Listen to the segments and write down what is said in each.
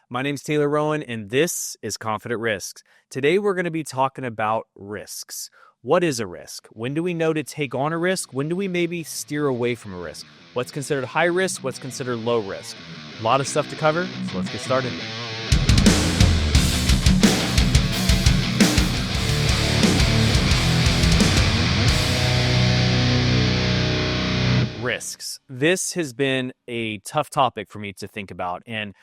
My name's Taylor Rowan, and this is Confident Risks. Today, we're going to be talking about risks. What is a risk? When do we know to take on a risk? When do we maybe steer away from a risk? What's considered high risk? What's considered low risk? A lot of stuff to cover, so let's get started. Risks. This has been a tough topic for me to think about, and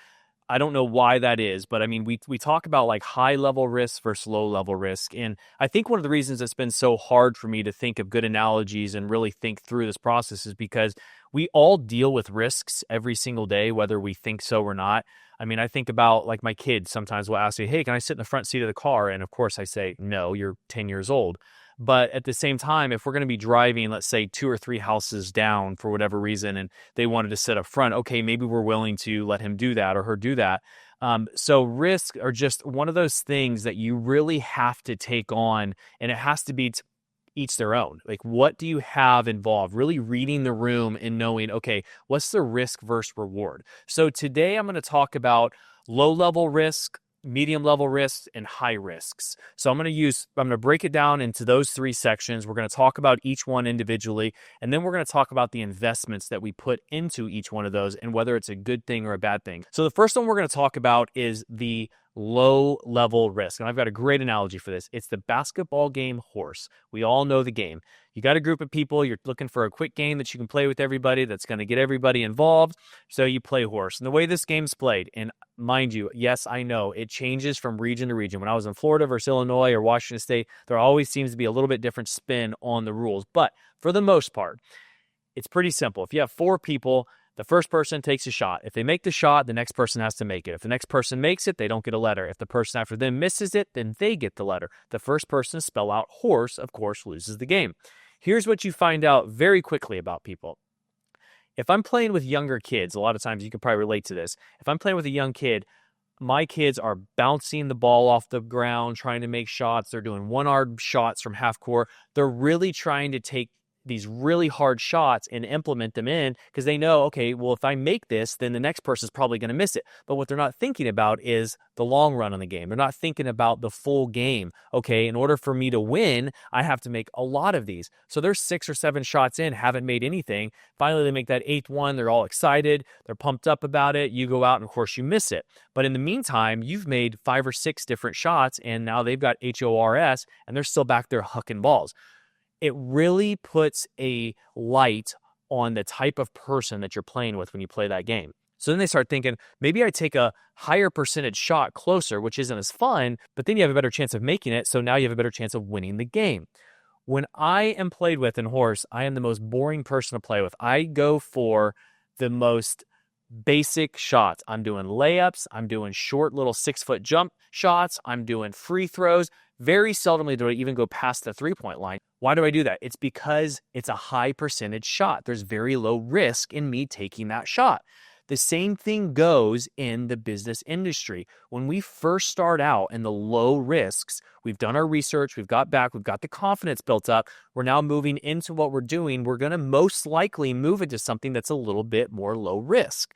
I don't know why that is, but I mean, we talk about like high level risk versus low level risk. And I think one of the reasons it's been so hard for me to think of good analogies and really think through this process is because we all deal with risks every single day, whether we think so or not. I mean, I think about like my kids sometimes will ask me, hey, can I sit in the front seat of the car? And of course I say, no, you're 10 years old. But at the same time, if we're going to be driving, let's say 2 or 3 houses down for whatever reason, and they wanted to sit up front, okay, maybe we're willing to let him do that or her do that. So risks are just one of those things that you really have to take on, and it has to be each their own. Like, what do you have involved? Really reading the room and knowing, okay, what's the risk versus reward? So today I'm going to talk about low level risk, medium level risks, and high risks. So I'm going to break it down into those 3 sections. We're going to talk about each one individually, and then we're going to talk about the investments that we put into each one of those and whether it's a good thing or a bad thing. So the first one we're going to talk about is the low level risk. And I've got a great analogy for this. It's the basketball game horse. We all know the game. You got a group of people, you're looking for a quick game that you can play with everybody that's going to get everybody involved. So you play horse. And the way this game's played, and mind you, yes, I know it changes from region to region. When I was in Florida versus Illinois or Washington State, there always seems to be a little bit different spin on the rules. But for the most part, it's pretty simple. If you have 4 people, the first person takes a shot. If they make the shot, the next person has to make it. If the next person makes it, they don't get a letter. If the person after them misses it, then they get the letter. The first person to spell out horse, of course, loses the game. Here's what you find out very quickly about people. If I'm playing with younger kids, a lot of times you can probably relate to this. If I'm playing with a young kid, my kids are bouncing the ball off the ground, trying to make shots. They're doing one-arm shots from half court. They're really trying to take these really hard shots and implement them in because they know, okay, well, if I make this, then the next person's probably going to miss it. But what they're not thinking about is the long run on the game. They're not thinking about the full game. Okay, in order for me to win, I have to make a lot of these. So they're 6 or 7 shots in, haven't made anything. Finally, they make that 8th one. They're all excited. They're pumped up about it. You go out and of course you miss it. But in the meantime, you've made 5 or 6 different shots and now they've got HORS and they're still back there hucking balls. It really puts a light on the type of person that you're playing with when you play that game. So then they start thinking, maybe I take a higher percentage shot closer, which isn't as fun, but then you have a better chance of making it. So now you have a better chance of winning the game. When I am played with in horse, I am the most boring person to play with. I go for the most basic shots. I'm doing layups. I'm doing short little 6-foot jump shots. I'm doing free throws. Very seldomly do I even go past the 3-point line. Why do I do that? It's because it's a high percentage shot. There's very low risk in me taking that shot. The same thing goes in the business industry. When we first start out in the low risks, we've done our research, we've got the confidence built up. We're now moving into what we're doing. We're going to most likely move into something that's a little bit more low risk.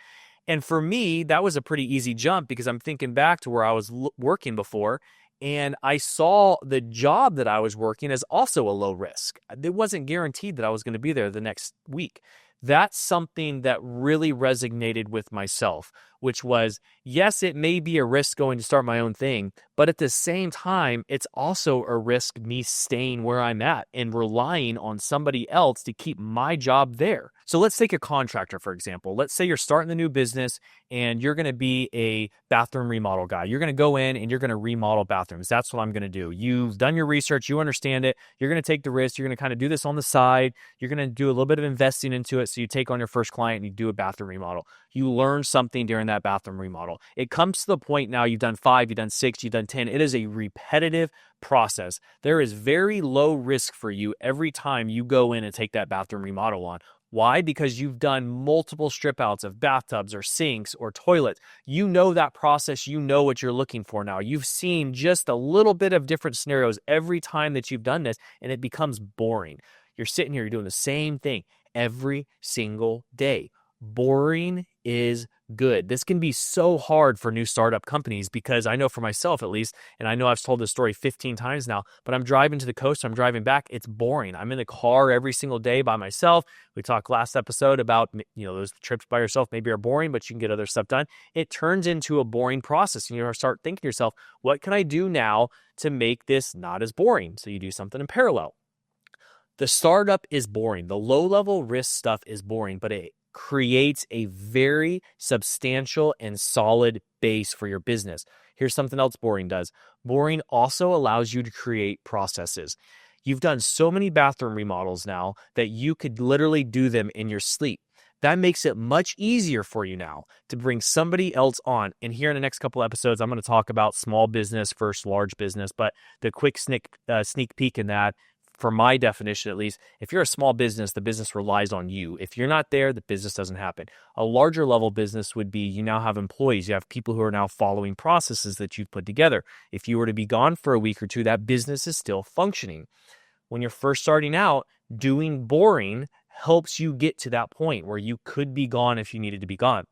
And for me, that was a pretty easy jump because I'm thinking back to where I was working before. And I saw the job that I was working as also a low risk. It wasn't guaranteed that I was going to be there the next week. That's something that really resonated with myself, which was, yes, it may be a risk going to start my own thing, but at the same time, it's also a risk me staying where I'm at and relying on somebody else to keep my job there. So let's take a contractor, for example. Let's say you're starting the new business and you're going to be a bathroom remodel guy. You're going to go in and you're going to remodel bathrooms. That's what I'm going to do. You've done your research. You understand it. You're going to take the risk. You're going to kind of do this on the side. You're going to do a little bit of investing into it. So you take on your first client and you do a bathroom remodel. You learn something during that bathroom remodel. It comes to the point now you've done 5, you've done 6, you've done 10. It is a repetitive process. There is very low risk for you every time you go in and take that bathroom remodel on. Why? Because you've done multiple strip outs of bathtubs or sinks or toilets. You know that process. You know what you're looking for now. You've seen just a little bit of different scenarios every time that you've done this, and it becomes boring. You're sitting here, you're doing the same thing every single day. Boring is good. This can be so hard for new startup companies because I know for myself at least, and I know I've told this story 15 times now, but I'm driving to the coast, I'm driving back, it's boring. I'm in the car every single day by myself. We talked last episode about, those trips by yourself maybe are boring, but you can get other stuff done. It turns into a boring process. And you start thinking to yourself, what can I do now to make this not as boring? So you do something in parallel. The startup is boring. The low-level risk stuff is boring, but it creates a very substantial and solid base for your business. Here's something else boring does. Boring also allows you to create processes. You've done so many bathroom remodels now that you could literally do them in your sleep. That makes it much easier for you now to bring somebody else on. And here in the next couple episodes, I'm going to talk about small business versus large business, but the quick sneak peek in that, for my definition at least, if you're a small business, the business relies on you. If you're not there, the business doesn't happen. A larger level business would be you now have employees. You have people who are now following processes that you've put together. If you were to be gone for a week or two, that business is still functioning. When you're first starting out, doing boring helps you get to that point where you could be gone if you needed to be gone.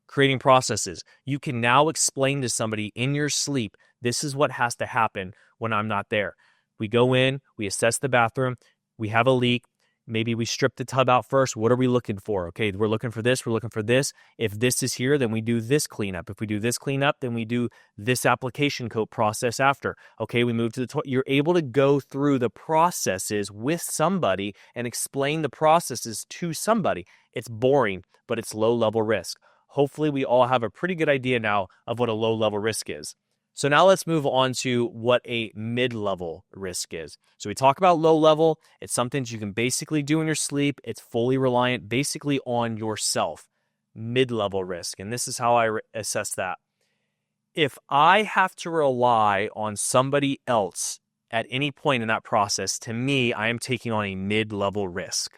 Creating processes. You can now explain to somebody in your sleep, this is what has to happen when I'm not there. We go in, we assess the bathroom, we have a leak, maybe we strip the tub out first. What are we looking for? Okay, we're looking for this, we're looking for this. If this is here, then we do this cleanup. If we do this cleanup, then we do this application coat process after. Okay, we move to the toilet. You're able to go through the processes with somebody and explain the processes to somebody. It's boring, but it's low-level risk. Hopefully, we all have a pretty good idea now of what a low-level risk is. So now let's move on to what a mid-level risk is. So we talk about low level. It's something that you can basically do in your sleep. It's fully reliant basically on yourself. Mid-level risk. And this is how I assess that. If I have to rely on somebody else at any point in that process, to me, I am taking on a mid-level risk.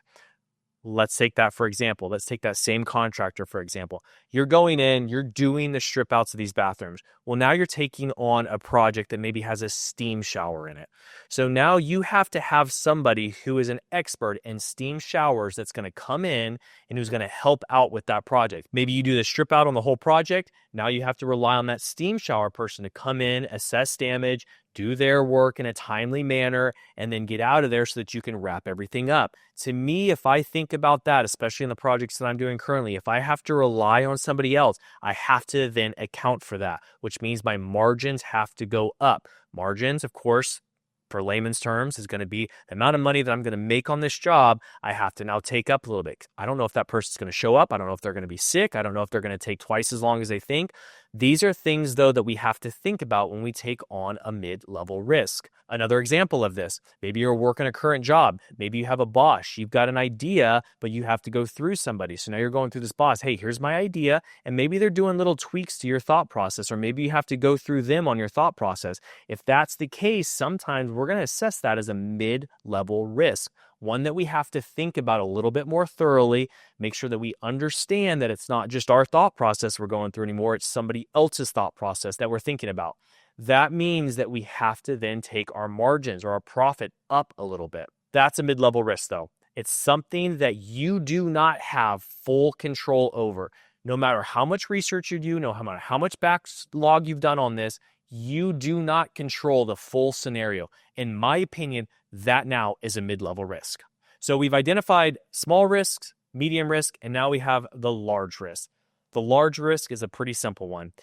Let's take that for example. Let's take that same contractor for example. You're going in, you're doing the strip outs of these bathrooms. Well, now you're taking on a project that maybe has a steam shower in it. So now you have to have somebody who is an expert in steam showers that's going to come in and who's going to help out with that project. Maybe you do the strip out on the whole project. Now you have to rely on that steam shower person to come in, assess damage, do their work in a timely manner, and then get out of there so that you can wrap everything up. To me, if I think about that, especially in the projects that I'm doing currently, if I have to rely on somebody else, I have to then account for that, which means my margins have to go up. Margins, of course, for layman's terms, is going to be the amount of money that I'm going to make on this job. I have to now take up a little bit. I don't know if that person's going to show up. I don't know if they're going to be sick. I don't know if they're going to take twice as long as they think. These are things, though, that we have to think about when we take on a mid-level risk. Another example of this, maybe you're working a current job. Maybe you have a boss. You've got an idea, but you have to go through somebody. So now you're going through this boss. Hey, here's my idea. And maybe they're doing little tweaks to your thought process, or maybe you have to go through them on your thought process. If that's the case, sometimes we're going to assess that as a mid-level risk. One that we have to think about a little bit more thoroughly, make sure that we understand that it's not just our thought process we're going through anymore, it's somebody else's thought process that we're thinking about. That means that we have to then take our margins or our profit up a little bit. That's a mid-level risk though. It's something that you do not have full control over. No matter how much research you do, no matter how much backlog you've done on this, you do not control the full scenario. In my opinion, that now is a mid-level risk. So we've identified small risks, medium risk, and now we have the large risk. The large risk is a pretty simple one.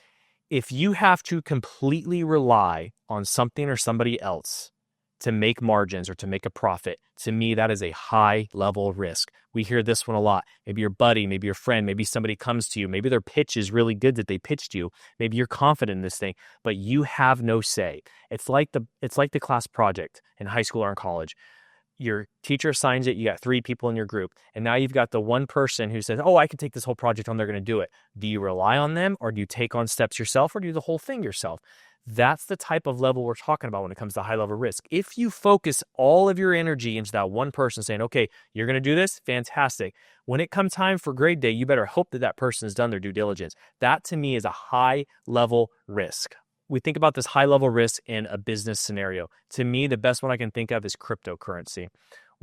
If you have to completely rely on something or somebody else to make margins or to make a profit, to me, that is a high-level risk. We hear this one a lot. Maybe your buddy, maybe your friend, maybe somebody comes to you. Maybe their pitch is really good that they pitched you. Maybe you're confident in this thing, but you have no say. It's like the class project in high school or in college. Your teacher assigns it, you got 3 people in your group, and now you've got the one person who says, oh, I can take this whole project on, they're going to do it. Do you rely on them, or do you take on steps yourself, or do you do the whole thing yourself? That's the type of level we're talking about when it comes to high level risk. If you focus all of your energy into that one person saying, okay, you're going to do this, fantastic. When it comes time for grade day, you better hope that that person has done their due diligence. That to me is a high level risk. We think about this high level risk in a business scenario. To me, the best one I can think of is cryptocurrency.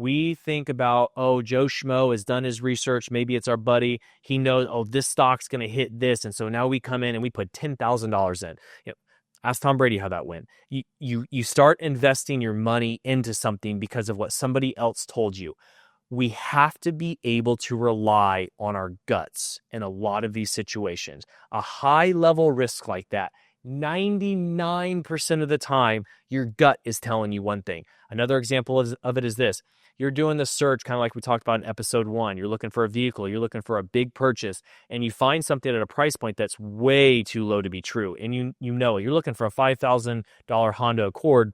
We think about, oh, Joe Schmo has done his research. Maybe it's our buddy. He knows, oh, this stock's going to hit this. And so now we come in and we put $10,000 in. Ask Tom Brady how that went. You start investing your money into something because of what somebody else told you. We have to be able to rely on our guts in a lot of these situations. A high level risk like that, 99% of the time, your gut is telling you one thing. Another example of it is this. You're doing the search, kind of like we talked about in episode 1. You're looking for a vehicle, you're looking for a big purchase, and you find something at a price point that's way too low to be true. And you know it. You're looking for a $5,000 Honda Accord,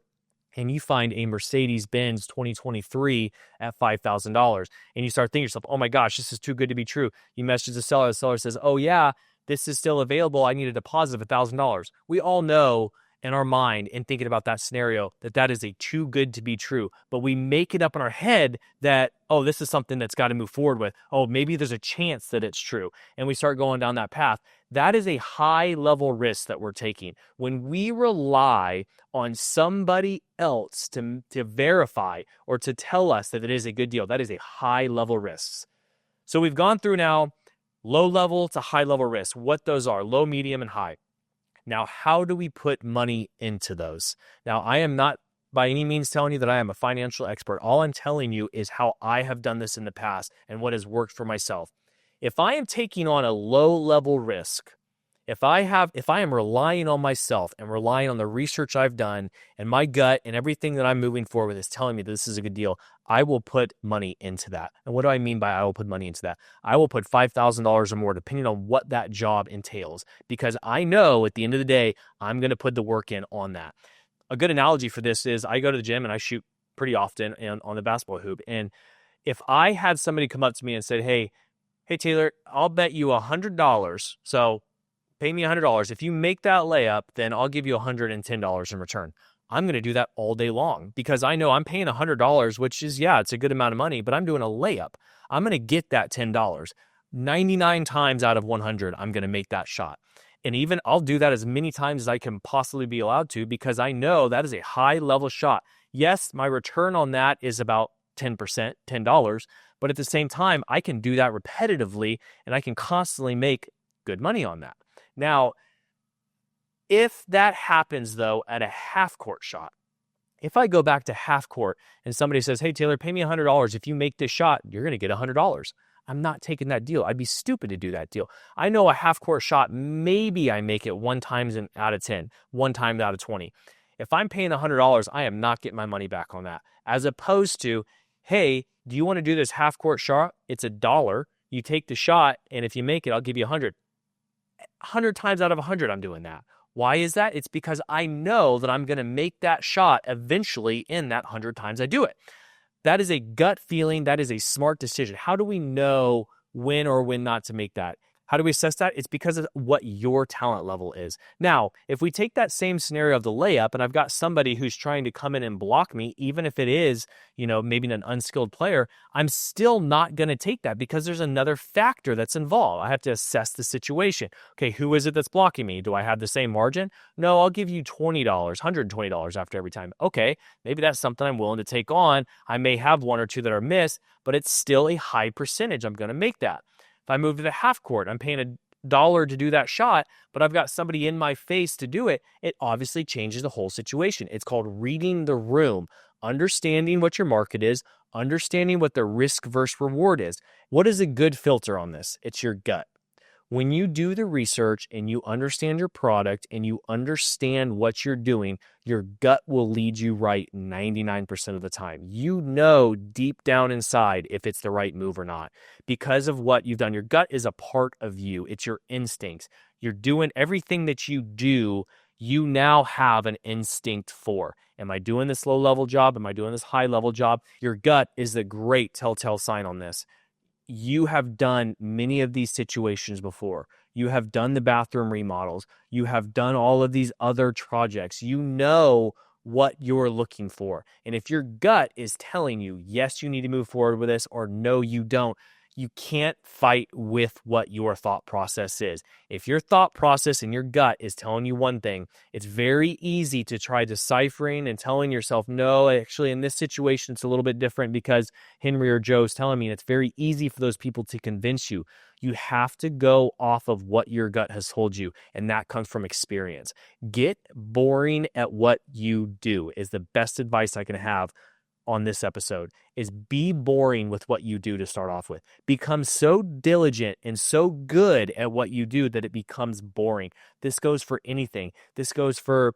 and you find a Mercedes-Benz 2023 at $5,000. And you start thinking to yourself, oh my gosh, this is too good to be true. You message the seller says, oh yeah, this is still available. I need a deposit of $1,000. We all know in our mind, in thinking about that scenario, that is a too good to be true. But we make it up in our head that, oh, this is something that's got to move forward with. Oh, maybe there's a chance that it's true. And we start going down that path. That is a high level risk that we're taking. When we rely on somebody else to verify or to tell us that it is a good deal, that is a high level risk. So we've gone through now low level to high level risk, what those are, low, medium, and high. Now, how do we put money into those? Now, I am not by any means telling you that I am a financial expert. All I'm telling you is how I have done this in the past and what has worked for myself. If I am taking on a low level risk, if I am relying on myself and relying on the research I've done and my gut and everything that I'm moving forward with is telling me that this is a good deal, I will put money into that. And what do I mean by I will put money into that? I will put $5,000 or more depending on what that job entails, because I know at the end of the day, I'm going to put the work in on that. A good analogy for this is I go to the gym and I shoot pretty often on the basketball hoop. And if I had somebody come up to me and said, hey Taylor, I'll bet you $100. So pay me $100. If you make that layup, then I'll give you $110 in return. I'm going to do that all day long because I know I'm paying $100, which is, yeah, it's a good amount of money, but I'm doing a layup. I'm going to get that $10. 99 times out of 100, I'm going to make that shot. And even I'll do that as many times as I can possibly be allowed to because I know that is a high level shot. Yes, my return on that is about 10%, $10, but at the same time, I can do that repetitively and I can constantly make good money on that. Now, if that happens, though, at a half-court shot, if I go back to half-court and somebody says, hey, Taylor, pay me $100. If you make this shot, you're going to get $100. I'm not taking that deal. I'd be stupid to do that deal. I know a half-court shot, maybe I make it one time out of 10, one time out of 20. If I'm paying $100, I am not getting my money back on that. As opposed to, hey, do you want to do this half-court shot? It's $1. You take the shot, and if you make it, I'll give you 100. 100 times out of 100, I'm doing that. Why is that? It's because I know that I'm going to make that shot eventually in that 100 times I do it. That is a gut feeling. That is a smart decision. How do we know when or when not to make that? How do we assess that? It's because of what your talent level is. Now, if we take that same scenario of the layup and I've got somebody who's trying to come in and block me, even if it is, maybe an unskilled player, I'm still not going to take that because there's another factor that's involved. I have to assess the situation. Okay, who is it that's blocking me? Do I have the same margin? No, I'll give you $20, $120 after every time. Okay, maybe that's something I'm willing to take on. I may have one or two that are missed, but it's still a high percentage. I'm going to make that. If I move to the half court, I'm paying $1 to do that shot, but I've got somebody in my face to do it. It obviously changes the whole situation. It's called reading the room, understanding what your market is, understanding what the risk versus reward is. What is a good filter on this? It's your gut. When you do the research and you understand your product and you understand what you're doing, your gut will lead you right 99% of the time. You know deep down inside if it's the right move or not because of what you've done. Your gut is a part of you. It's your instincts. You're doing everything that you do. You now have an instinct for. Am I doing this low-level job? Am I doing this high-level job? Your gut is the great telltale sign on this. You have done many of these situations before. You have done the bathroom remodels. You have done all of these other projects. You know what you're looking for. And if your gut is telling you, yes, you need to move forward with this, or no, you don't, You can't fight with what your thought process is. If your thought process and your gut is telling you one thing, it's very easy to try deciphering and telling yourself, no, actually in this situation, it's a little bit different because Henry or Joe's telling me. And it's very easy for those people to convince you. You have to go off of what your gut has told you, and that comes from experience. Get boring at what you do is the best advice I can have on this episode. Is be boring with what you do to start off with. Become so diligent and so good at what you do that it becomes boring. This goes for anything. This goes for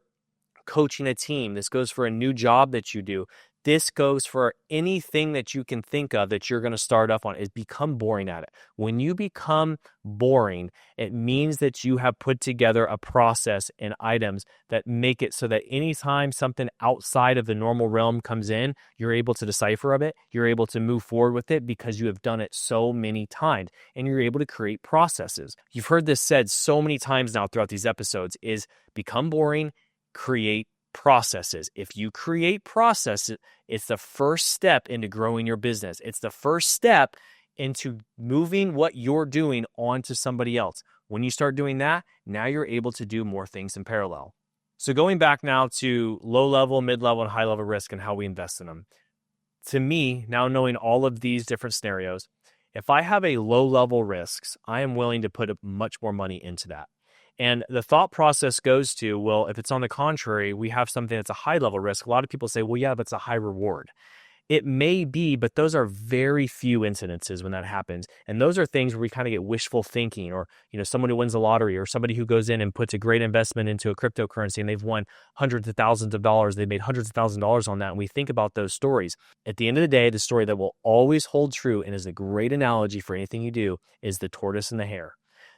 coaching a team. This goes for a new job that you do. This goes for anything that you can think of that you're going to start up on, is become boring at it. When you become boring, it means that you have put together a process and items that make it so that anytime something outside of the normal realm comes in, you're able to decipher of it. You're able to move forward with it because you have done it so many times, and you're able to create processes. You've heard this said so many times now throughout these episodes, is become boring, create processes. If you create processes, it's the first step into growing your business. It's the first step into moving what you're doing onto somebody else. When you start doing that, now you're able to do more things in parallel. So going back now to low level, mid level, and high level risk and how we invest in them. To me, now knowing all of these different scenarios, if I have a low level risks, I am willing to put much more money into that. And the thought process goes to, well, if it's on the contrary, we have something that's a high level risk. A lot of people say, well, yeah, but it's a high reward. It may be, but those are very few incidences when that happens. And those are things where we kind of get wishful thinking, or, someone who wins the lottery, or somebody who goes in and puts a great investment into a cryptocurrency and they've won hundreds of thousands of dollars. They've made hundreds of thousands of dollars on that. And we think about those stories. At the end of the day, the story that will always hold true and is a great analogy for anything you do is the tortoise and the hare.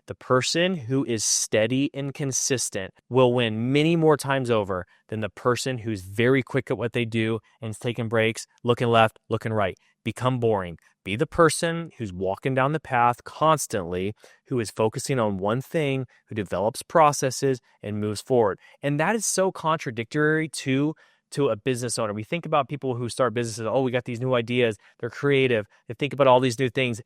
The person who is steady and consistent will win many more times over than the person who's very quick at what they do and is taking breaks, looking left, looking right. Become boring. Be the person who's walking down the path constantly, who is focusing on one thing, who develops processes and moves forward. And that is so contradictory to a business owner. We think about people who start businesses, we got these new ideas, they're creative, they think about all these new things.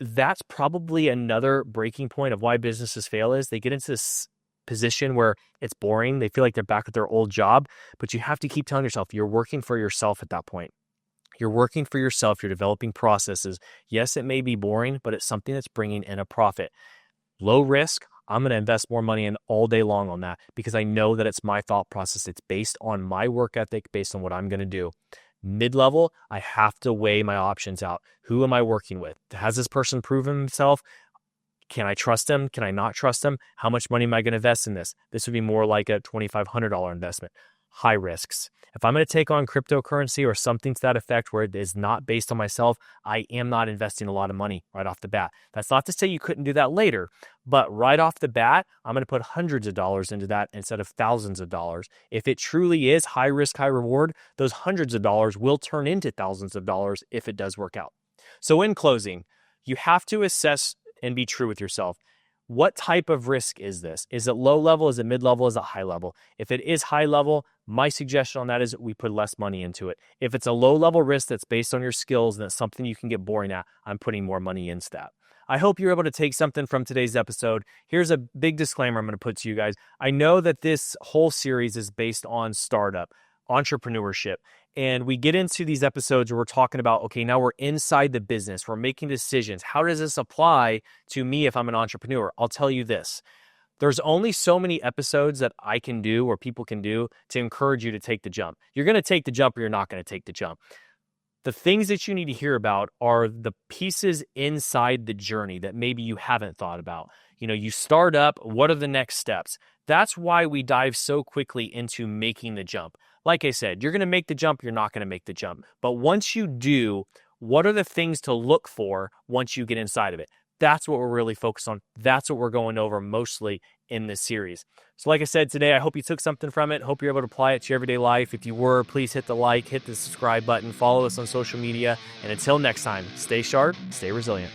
That's probably another breaking point of why businesses fail, is they get into this position where it's boring. They feel like they're back at their old job, but you have to keep telling yourself you're working for yourself at that point. You're working for yourself. You're developing processes. Yes, it may be boring, but it's something that's bringing in a profit. Low risk, I'm going to invest more money in all day long on that because I know that it's my thought process. It's based on my work ethic, based on what I'm going to do. Mid-level, I have to weigh my options out. Who am I working with? Has this person proven himself? Can I trust him? Can I not trust him? How much money am I going to invest in this? This would be more like a $2,500 investment. High risks. If I'm going to take on cryptocurrency or something to that effect where it is not based on myself, I am not investing a lot of money right off the bat. That's not to say you couldn't do that later, but right off the bat, I'm going to put hundreds of dollars into that instead of thousands of dollars. If it truly is high risk, high reward, those hundreds of dollars will turn into thousands of dollars if it does work out. So in closing, you have to assess and be true with yourself. What type of risk is this? Is it low level? Is it mid level? Is it high level? If it is high level, my suggestion on that is we put less money into it. If it's a low level risk that's based on your skills and it's something you can get boring at, I'm putting more money into that. I hope you're able to take something from today's episode. Here's a big disclaimer I'm going to put to you guys. I know that this whole series is based on startup, entrepreneurship. And we get into these episodes where we're talking about, okay, now we're inside the business. We're making decisions. How does this apply to me if I'm an entrepreneur? I'll tell you this. There's only so many episodes that I can do or people can do to encourage you to take the jump. You're going to take the jump or you're not going to take the jump. The things that you need to hear about are the pieces inside the journey that maybe you haven't thought about. You start up, what are the next steps? That's why we dive so quickly into making the jump. Like I said, you're going to make the jump, you're not going to make the jump. But once you do, what are the things to look for once you get inside of it? That's what we're really focused on. That's what we're going over mostly in this series. So like I said today, I hope you took something from it. Hope you're able to apply it to your everyday life. If you were, please hit the like, hit the subscribe button, follow us on social media. And until next time, stay sharp, stay resilient.